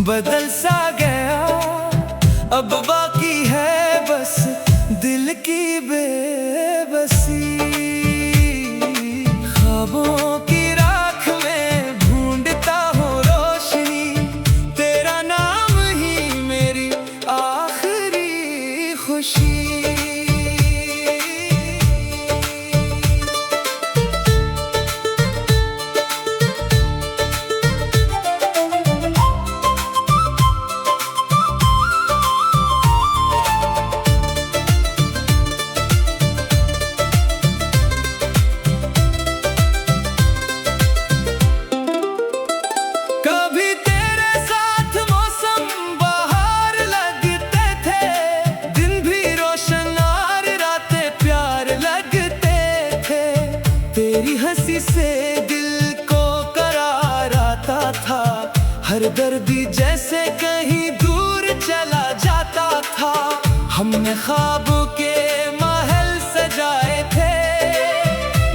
बदल सा गया, अब बाकी है बस दिल की बेबसी। ख्वाबों की राख में ढूंढता हूँ रोशनी, तेरा नाम ही मेरी आखिरी खुशी। तेरी हंसी से दिल को करार आता था, हर दर्दी जैसे कहीं दूर चला जाता था। हमने ख्वाबों के महल सजाए थे,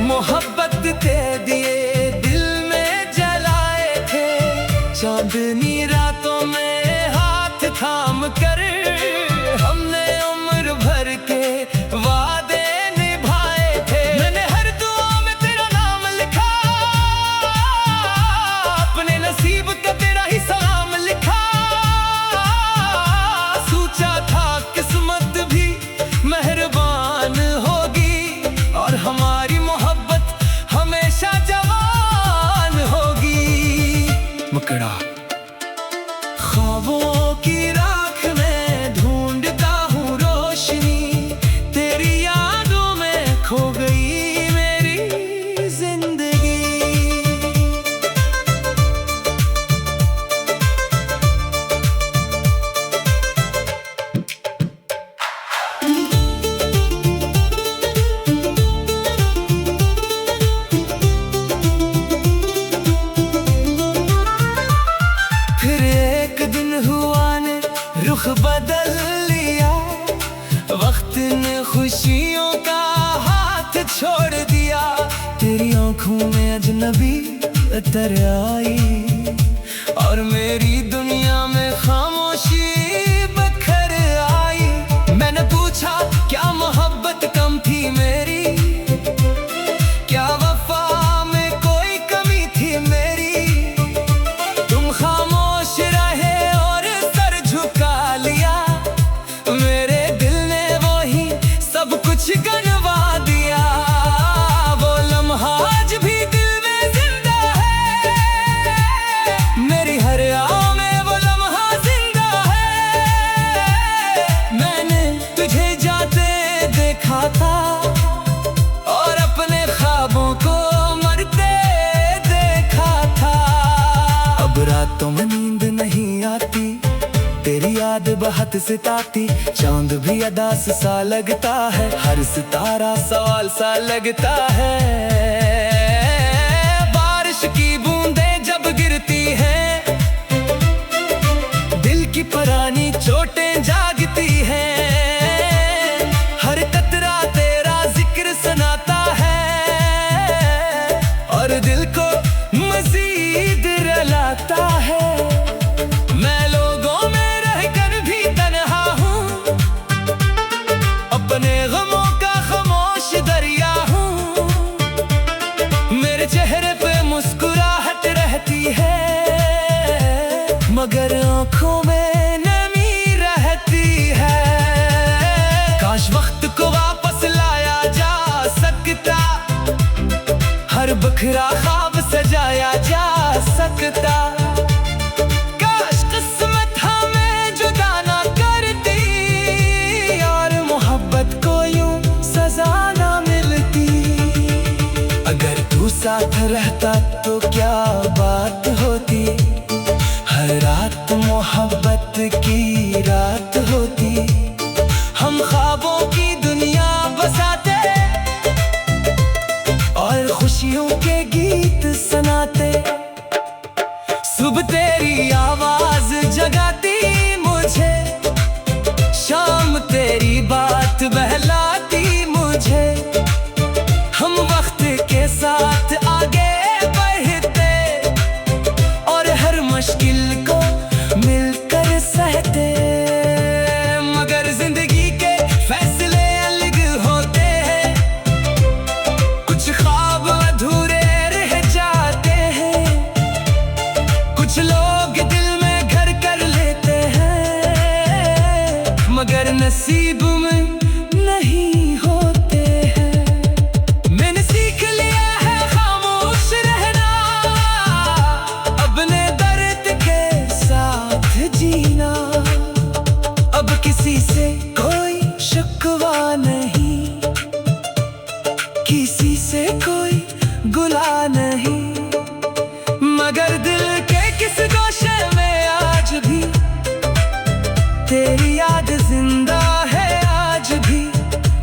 मोहब्बत दे दिए दिल में जलाए थे। चांदनी रातों में हाथ थाम कर हमने उम्र भर के वादे हमारी मोहब्बत हमेशा जवान होगी। मुकड़ा ख्वाबों की राख में ढूंढता हूँ रोशनी, तेरी यादों में खो गई मेरी जिंदगी। रुख बदल लिया, वक्त ने खुशियों का हाथ छोड़ दिया। तेरी आंखों में अजनबी उतर आई और मेरी दुनिया में खामोशी बखर आई। मैंने पूछा क्या मोहब्बत कम थी मेरी, क्या वफा में कोई कमी थी मेरी। तुम खामोश रहे और सर झुका लिया, मेरे दिल ने वही सब कुछ गनवा दिया। वो लम्हा आज भी दिल में जिंदा है, मेरी हर आह में वो लम्हा जिंदा है। मैंने तुझे जाते देखा था और अपने ख्वाबों को मरते देखा था। अब रातों में नींद नहीं आती, तेरी याद बहुत सताती। चांद भी अदास सा लगता है, हर सितारा सवाल सा लगता है। बारिश की बूंदें जब गिरती हैं, दिल की पुरानी चोटें जागती हैं। हर कतरा तेरा जिक्र सुनाता है और दिल को मजीद रुलाता है। मैं लोगों में रहकर भी तन्हा हूँ, अपने गमों का खामोश दरिया हूँ। मेरे चेहरे पे मुस्कुराहट रहती है, मगर आँखों में नमी रहती है। काश वक्त को वापस लाया जा सकता, हर बखरा ख्वाब सजाया जा सकता। काश किस्मत हमें जुदा ना करती और मोहब्बत को यूं सजा ना मिलती। अगर तू साथ रहता तो क्या बात होती, हर रात मोहब्बत की रात होती। हम ख्वाबों की दुनिया बसाते और खुशियों के गीत सुनाते। सुबह तेरी आवाज जगाती मुझे, शाम तेरी बात बहलाती मुझे। हम वक्त के साथ आगे बढ़ते और हर मुश्किल को मिल नसीब में नहीं होते हैं। मैंने सीख लिया है खामोश रहना, अपने दर्द के साथ जीना। अब किसी से कोई शिकवा नहीं, किसी से कोई गुला नहीं, मगर दिल के किस गोशे में आज भी तेरी याद जिंदा है। आज भी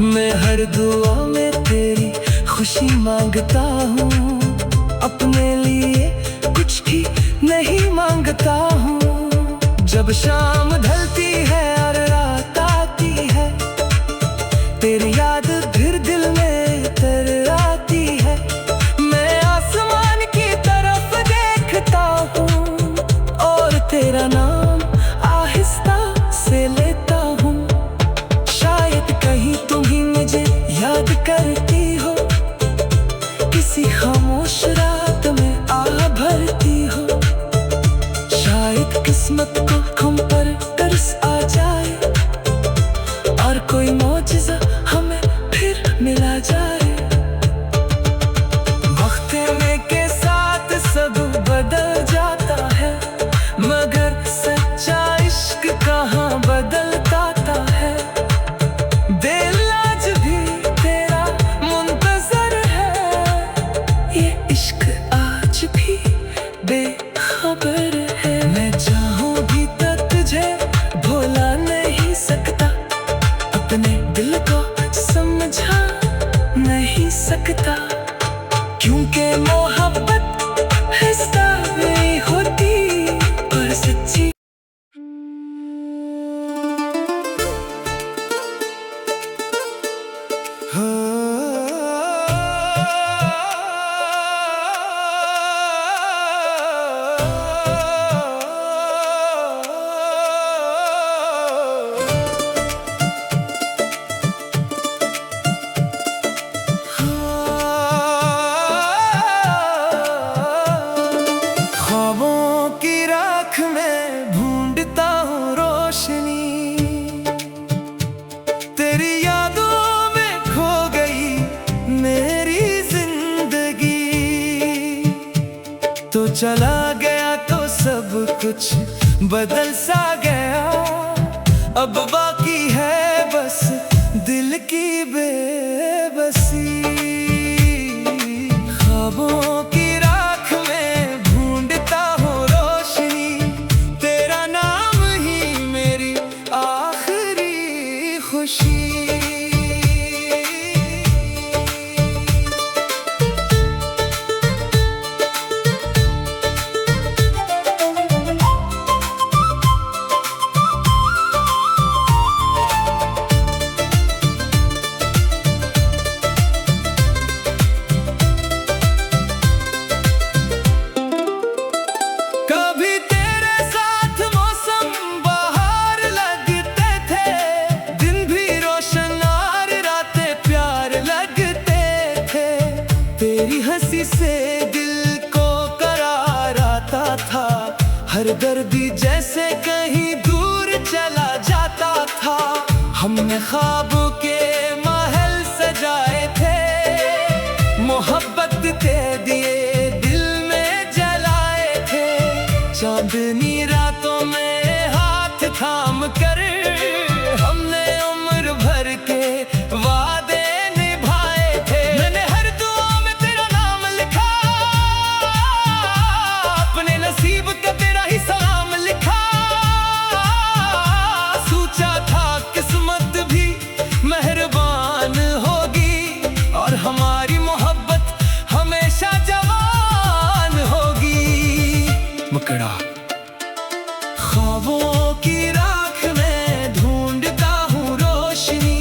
मैं हर दुआ में तेरी खुशी मांगता हूँ, अपने लिए कुछ भी नहीं मांगता हूँ। जब शाम ढलती है और रात आती है, तेरी याद फिर दिल में तर आती है। मैं आसमान की तरफ देखता हूँ और तेरा नाम आहिस्ता से लेता हूँ। शायद कहीं तुम ही मुझे याद करती हो, किसी खामोश रात में आ भरती हो। शायद किस्मत को हम पर तरस आ जाए और कोई मौजज़ा हमें फिर मिला जाए। वक्त में के साथ सब बदल जाता है, मगर सच्चा इश्क कहाँ बदलता है। दिल आज भी तेरा मुंतजर है, ये इश्क आज भी बेखबर है। मैं चाहूं भी तो तुझे भुला नहीं सकता, अपने दिल को समझा नहीं सकता, क्योंकि मोहब्बत हिस्सा नहीं होती और सच्ची। ख्वाबों की राख में ढूंढता हूँ रोशनी, तेरी यादों में खो गई मेरी जिंदगी। तो चला गया तो सब कुछ बदल सा गया, अब बाकी है बस दिल की बेबसी। ख्वाबों की राख में ढूंढता हूँ रोशनी, तेरा नाम ही मेरी आखिरी खुशी। कभी तेरे साथ मौसम बहार लगते थे, दिन भी रोशन और रातें प्यार लगते थे। तेरी हंसी से दिल को करार आता था, हर दर्दी जैसे कहीं दूर चला जाता था। हमने ख्वाब के महल सजाए थे, मोहब्बत दे दिए दिल में जलाए थे। चांदनी रातों में हाथ थाम कर हमने उम्र भर के वादे निभाए थे। मैंने हर दुआ में तेरा नाम लिखा, अपने नसीब का तेरा ही सलाम लिखा। सोचा था किस्मत भी मेहरबान होगी और हमारी मोहब्बत हमेशा जवान होगी। मकड़ा ख्वाबों की राख में ढूंढता हूँ रोशनी,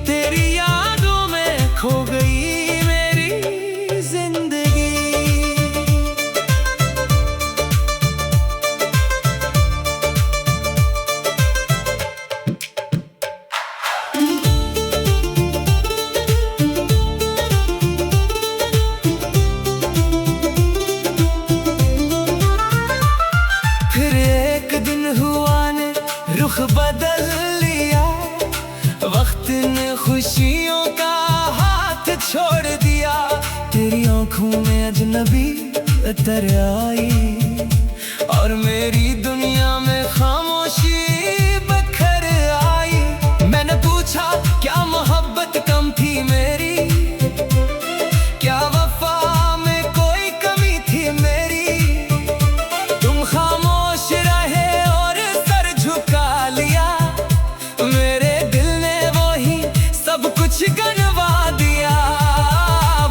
तेरी यादों में खो गई मेरी जिंदगी। फिर एक दिन हुआ ने रुख बदल लिया, बदतर आई और मेरी दुनिया में खामोशी बखर आई। मैंने पूछा क्या मोहब्बत कम थी मेरी, क्या वफा में कोई कमी थी मेरी। तुम खामोश रहे और सर झुका लिया, मेरे दिल ने वो ही सब कुछ गनवा दिया।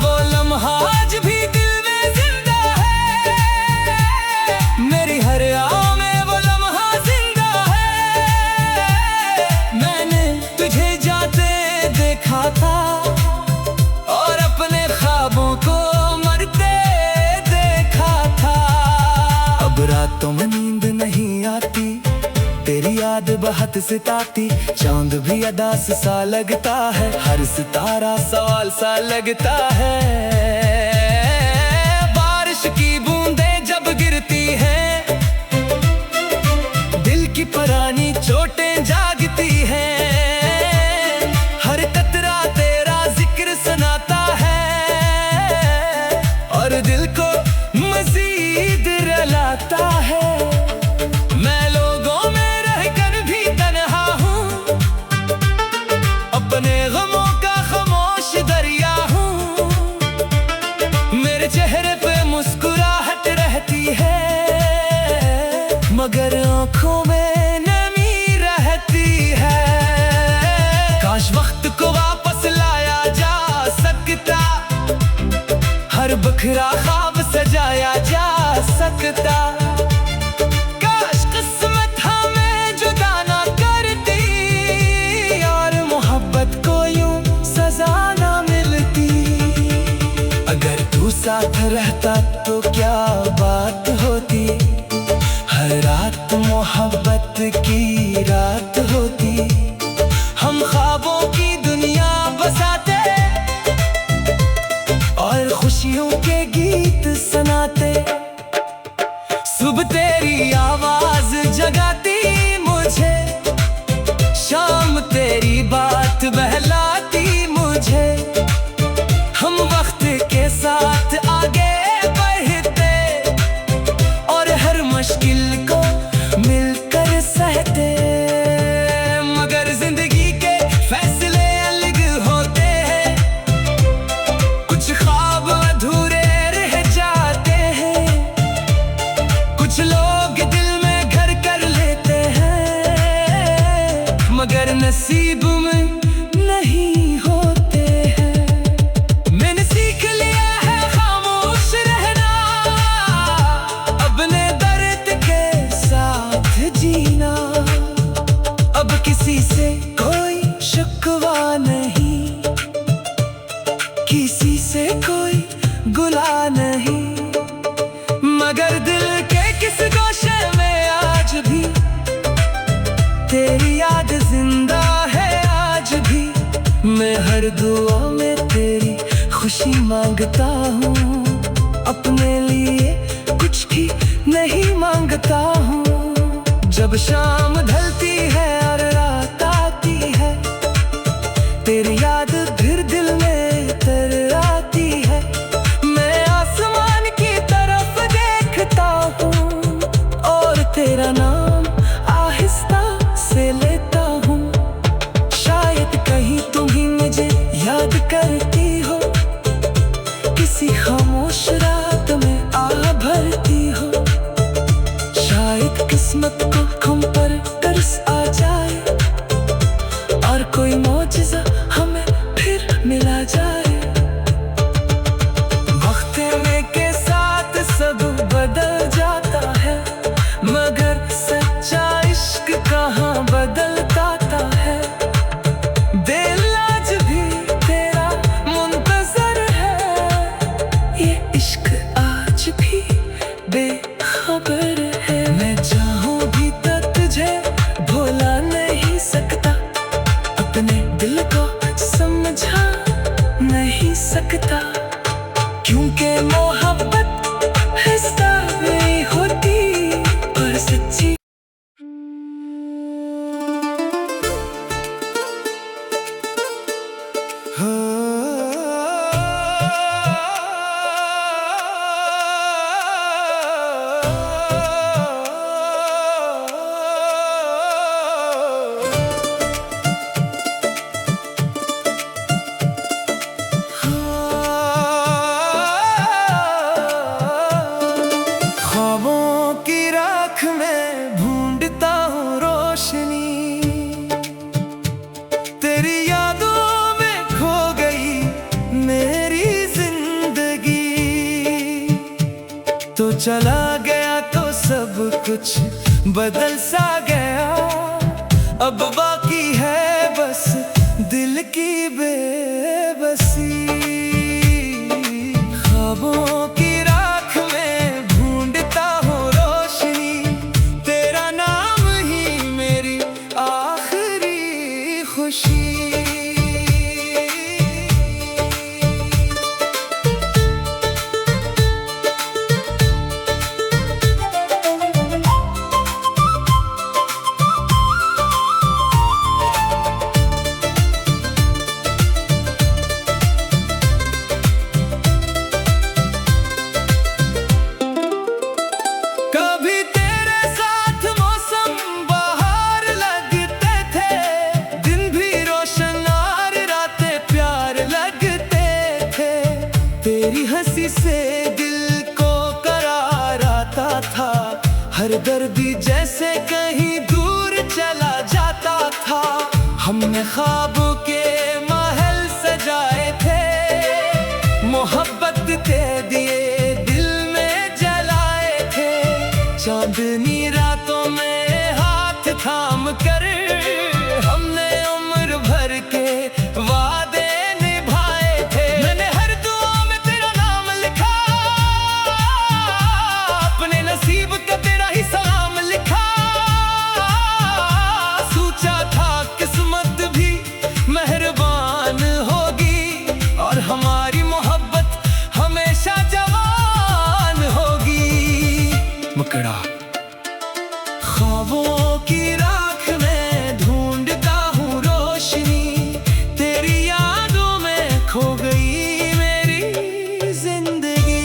वो लम्हा आज भी दिल में जिंदा है, मेरी हर आह में वो लम्हा जिंदा है। मैंने तुझे जाते देखा था और अपने ख्वाबों को मरते देखा था। अब रातों में नींद नहीं आती, तेरी याद बहुत सताती। चांद भी अदास सा लगता है, हर सितारा सवाल सा लगता है। बारिश की बूंदें जब गिरती हैं, दिल की पुरानी चोटें जागती हैं। हर कतरा तेरा जिक्र सुनाता है और दिल को मजीद रुलाता है। मैं लोगों में रहकर भी तन्हा हूँ, अपने गमों का खामोश दरिया हूँ। मेरे चेहरे पे मुस्कुराहट रहती है, मगर आँखों में नमी रहती है। काश वक्त को वापस लाया जा सकता, हर बखरा ख्वाब सजाया जा सकता। काश किस्मत हमें जुदा ना करती और मोहब्बत को यूं सजा ना मिलती। अगर तू साथ रहता तो क्या बात होती, हर रात मोहब्बत की रात होती। हम ख्वाबों की दुनिया बसाते और खुशियों के गीत सुनाते। सुबह तेरी आवाज जगाती मुझे, शाम तेरी बात बहलाती मुझे। हम वक्त के साथ आगे बढ़ते और हर मुश्किल को मिलकर सहते। मगर जिंदगी के फैसले अलग होते हैं, कुछ ख्वाब अधूरे रह जाते हैं। कुछ लोग दिल में घर कर लेते हैं, मगर नसीब में नहीं होते हैं। मैंने सीख लिया है खामोश रहना, अपने दर्द के साथ जीना। अब किसी से कोई शिकवा नहीं, किसी से कोई गुला नहीं। मगर दिल के किस गोशे में आज भी तेरी याद जिंदा है, आज भी। मैं हर दुआ में तेरी खुशी मांगता हूँ, अपने लिए कुछ भी नहीं मांगता हूँ। जब शाम ढलती है और रात आती है, तेरी याद फिर दिल में तर आती है। मैं आसमान की तरफ देखता हूँ और तेरा नाम आहिस्ता से लेता हूँ। शायद कहीं तुम ही मुझे याद करती हो, किसी खामोश रात में आ भरती हो। शायद किस्मत को हम पर तरस आ जाए और कोई मौजज़ा हमें फिर मिला जाए। वक्त में के साथ सब बदल जाता है, मगर सच्चा इश्क कहाँ बदलता है। दिल आज भी तेरा मुंतजर है, ये इश्क आज भी बेखबर है। मैं चाहूं भी तक चला गया तो सब कुछ बदल सा गया, अब बाकी है बस दिल की बेबसी। ख्वाबों की राख में ढूंढता हूँ रोशनी, तेरा नाम ही मेरी आखिरी खुशी। तेरी हंसी से दिल को करार आता था, हर दर्दी जैसे कहीं दूर चला जाता था। हमने ख्वाब के महल सजाए थे, मोहब्बत दे दिए दिल में जलाए थे। चांदनी रातों में हाथ थाम कर हमने उम्र भर के वादे निभाए थे। मैंने हर दुआ में तेरा नाम लिखा, अपने नसीब का तेरा ही सलाम लिखा। सोचा था किस्मत भी मेहरबान होगी और हमारी मोहब्बत हमेशा जवान होगी। मकड़ा ख्वाबों की राख में ढूंढता हूँ रोशनी, तेरी यादों में खो गई मेरी जिंदगी।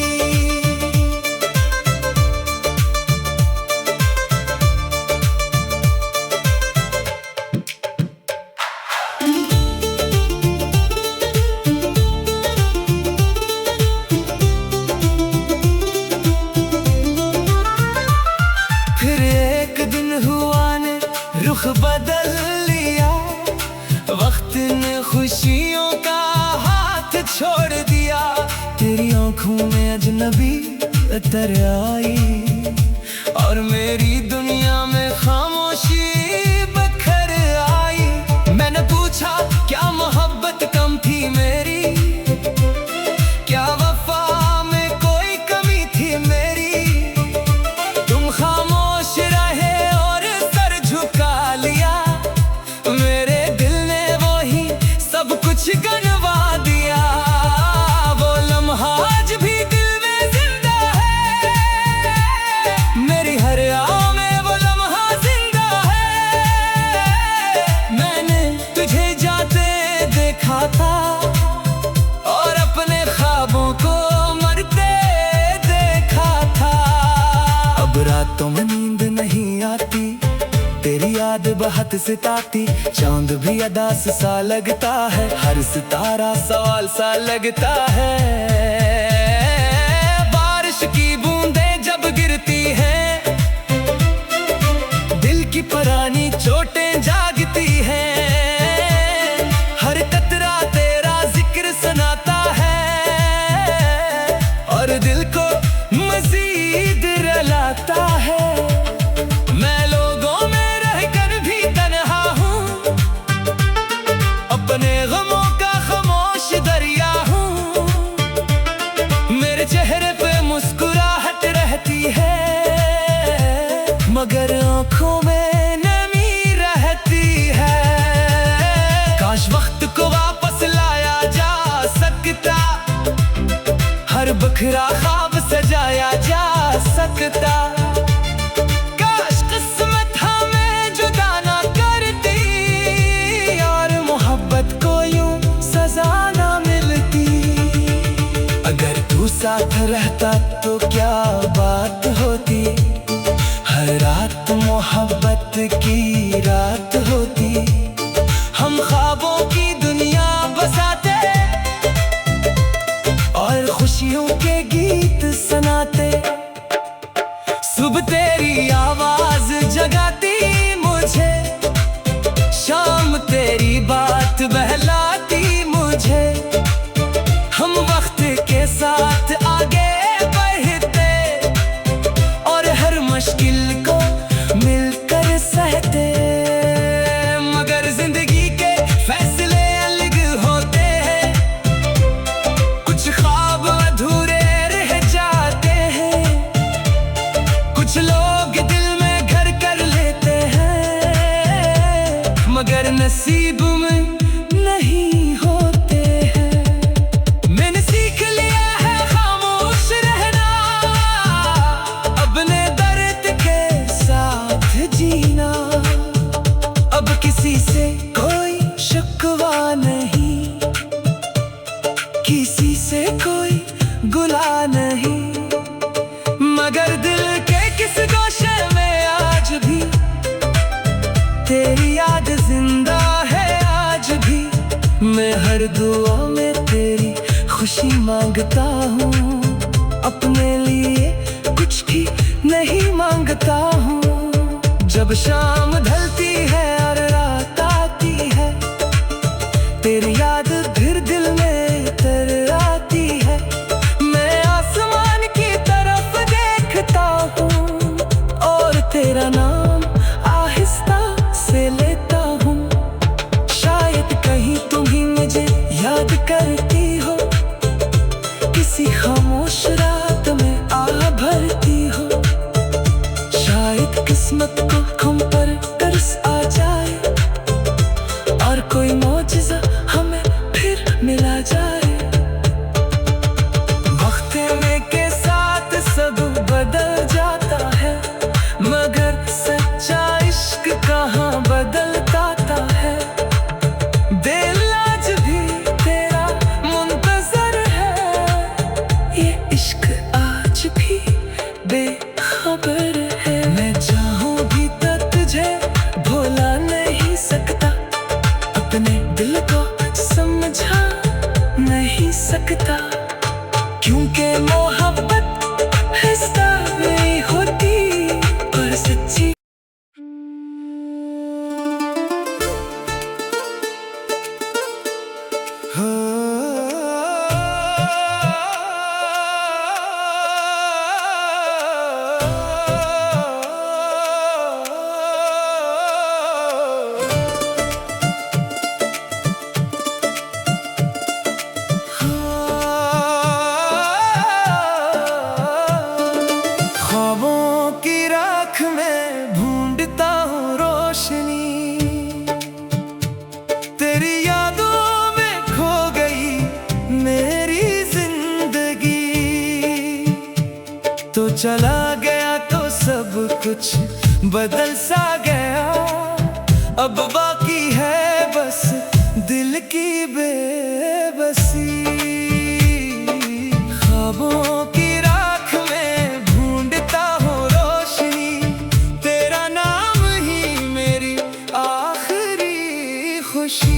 फिर एक दिन हुआ ने रुख बदल लिया, वक्त ने खुशियों का हाथ छोड़ दिया। तेरी आंखों में अजनबी उतर आई और मेरी दुनिया में खामोशी बखर आई। मैंने पूछा क्या मोहब्बत कम थी मेरी, क्या वफा में कोई कमी थी मेरी। तुम खामोश रहे और सर झुका लिया, मेरे दिल ने वही सब कुछ गनवा दिया। वो लम्हा आज भी दिल में जिंदा है, मेरी हर आह में वो लम्हा जिंदा है। मैंने तुझे जाते देखा था और अपने ख्वाबों को मरते देखा था। अब रातों में नींद नहीं आती, तेरी याद बहुत सताती। चांद भी अदास सा लगता है, हर सितारा सवाल सा लगता है। बारिश की बूंदें जब गिरती हैं, दिल की पुरानी चोटें जागती हैं। हर कतरा तेरा जिक्र सुनाता है और दिल को मजीद रुलाता है। मैं लोगों में रहकर भी तन्हा हूँ, अपने गमों का खामोश दरिया हूँ। मेरे चेहरे पे मुस्कुराहट रहती है, मगर आँखों में नमी रहती है। काश वक्त को वापस लाया जा सकता, हर बखरा ख्वाब सजाया जा सकता। काश किस्मत हमें जुदा ना करती और मोहब्बत को यूं सजा ना मिलती। अगर तू साथ रहता तो क्या बात होती, हर रात मोहब्बत की रात होती। हम ख्वाबों की दुनिया बसाते और खुशियों के गीत सुनाते। सुबह तेरी आवाज जगाती मुझे, शाम तेरी बात बहलाती मुझे। हम वक्त के साथ आगे बढ़ते नसीब में नहीं होते हैं। मैंने सीख लिया है खामोश रहना, अपने दर्द के साथ जीना। अब किसी से कोई शिकवा नहीं, किसी से कोई गुला नहीं, मगर दिल के किस गोशे में आज भी तेरी याद जिंदा है। आज भी मैं हर दुआ में तेरी खुशी मांगता हूँ, अपने लिए कुछ भी नहीं मांगता हूँ। जब शाम ढलती है और रात आती है, तेरी याद फिर दिल में तर आती है। मैं आसमान की तरफ देखता हूँ और तेरा नाम आहिस्ता से लेता हूँ। शायद कहीं तुम ही मुझे याद करती हो, किसी खामोश रात में आह भरती हो। शायद किस्मत को हम पर तरस आ जाए और कोई मौजिज़ा हमें फिर मिला जाए। वक्त में के साथ सब बदल जाता है, मगर सच्चा इश्क कहाँ बदलता है। दिल आज भी तेरा मुंतज़र है, ये इश्क आज भी बेखबर है। मैं चाहूँ भी तो तुझे भुला नहीं सकता, अपने दिल को समझा नहीं सकता, क्योंकि मोहब्बत हिस्सा नहीं होती पर सच्ची। ख्वाबों की राख में ढूंढता हूँ रोशनी, तेरी यादों में खो गई मेरी जिंदगी। तो चला गया तो सब कुछ बदल सा गया, अब बाकी है बस दिल की बेबसी। ख्वाबों की राख में ढूंढता हूँ रोशनी, तेरा नाम ही मेरी आखिरी खुशी।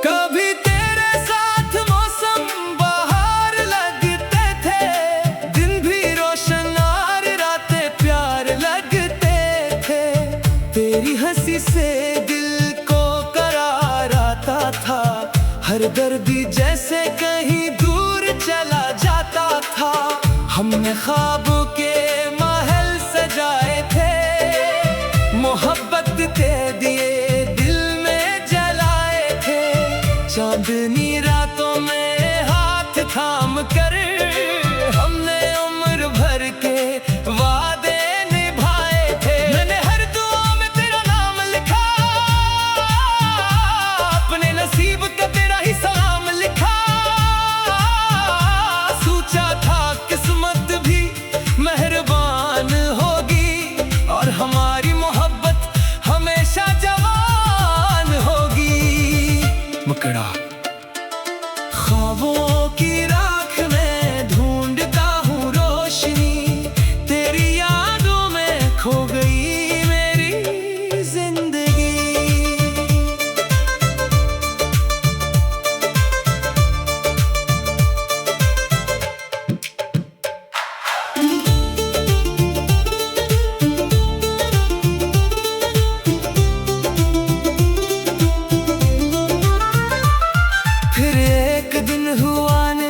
कभी तेरे साथ मौसम बहार लगते थे, दिन भी रोशन और रातें प्यार लगते थे। तेरी हंसी से दिल को करार आता था, हर दर्दी जैसे कहीं दूर चला जाता था। हमने ख्वाब के महल सजाए थे, मोहब्बत दे दिए दिल में जलाए थे। चांदनी रातों में हाथ थाम कर हमने उम्र भर के वादे निभाए थे। मैंने हर दुआ में तेरा नाम लिखा, अपने नसीब का तेरा ही सलाम लिखा। सोचा था किस्मत भी मेहरबान होगी और हमारी मोहब्बत हमेशा जवान होगी। मकड़ा ख्वाबों की राख में ढूंढता हूँ रोशनी, तेरी यादों में खो गई मेरी जिंदगी। फिर एक दिन हुआ ने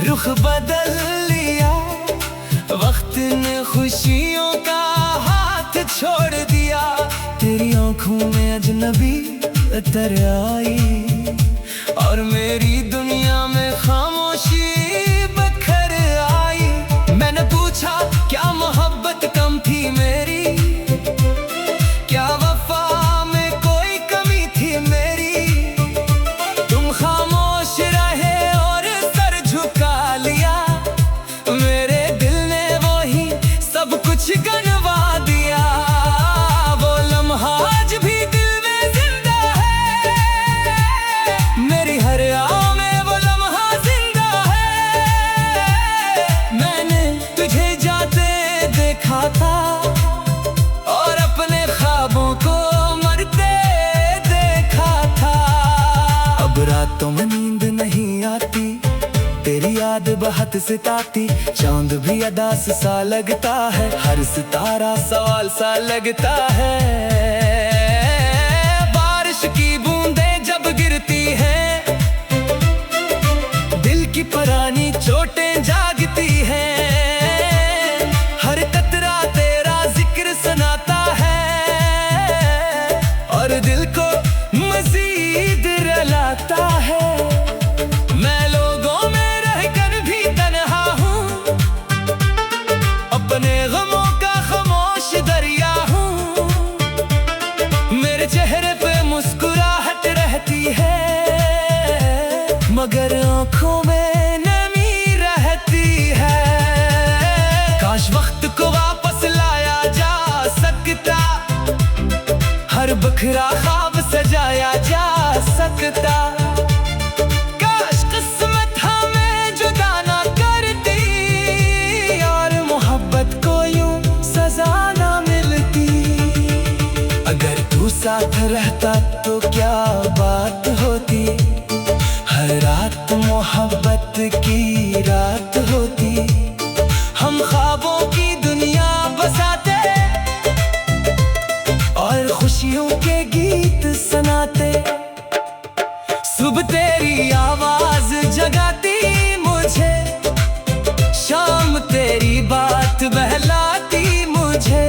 रुख बदल लिया, उतर आई और मेरी दुनिया में खामोशी बखर आई। मैंने पूछा क्या मोहब्बत कम थी मेरी, क्या वफा में कोई कमी थी मेरी। तुम खामोश रहे और सर झुका लिया, मेरे दिल ने वो ही सब कुछ गनवा दिया। वो लम्हा आज भी दिल में जिंदा है, मेरी हर आह में वो लम्हा जिंदा है। मैंने तुझे जाते देखा था और अपने ख्वाबों को मरते देखा था। अब रातों में नींद नहीं आती, तेरी याद बहुत सताती। चांद भी अदास सा लगता है, हर सितारा सवाल सा लगता है। बारिश की बूंदें जब गिरती हैं, दिल की पुरानी चोटें जागती हैं। हर कतरा तेरा जिक्र सुनाता है और दिल को मजीद रुलाता है। मैं लोगों में रहकर भी तन्हा हूँ, अपने गमों का खामोश दरिया हूँ। मेरे चेहरे पे मुस्कुराहट रहती है, मगर आँखों में नमी रहती है। काश वक्त को वापस लाया जा सकता, हर बखरा ख्वाब सजाया जा सकता। काश किस्मत हमें जुदा ना करती और मोहब्बत को यूं सजा ना मिलती। अगर तू साथ रहता तो क्या बात होती, हर रात मोहब्बत की रात होती। हम ख्वाबों की दुनिया बसाते और खुशियों के गीत सुनाते। सुबह तेरी आवाज जगाती मुझे, शाम तेरी बात बहलाती मुझे।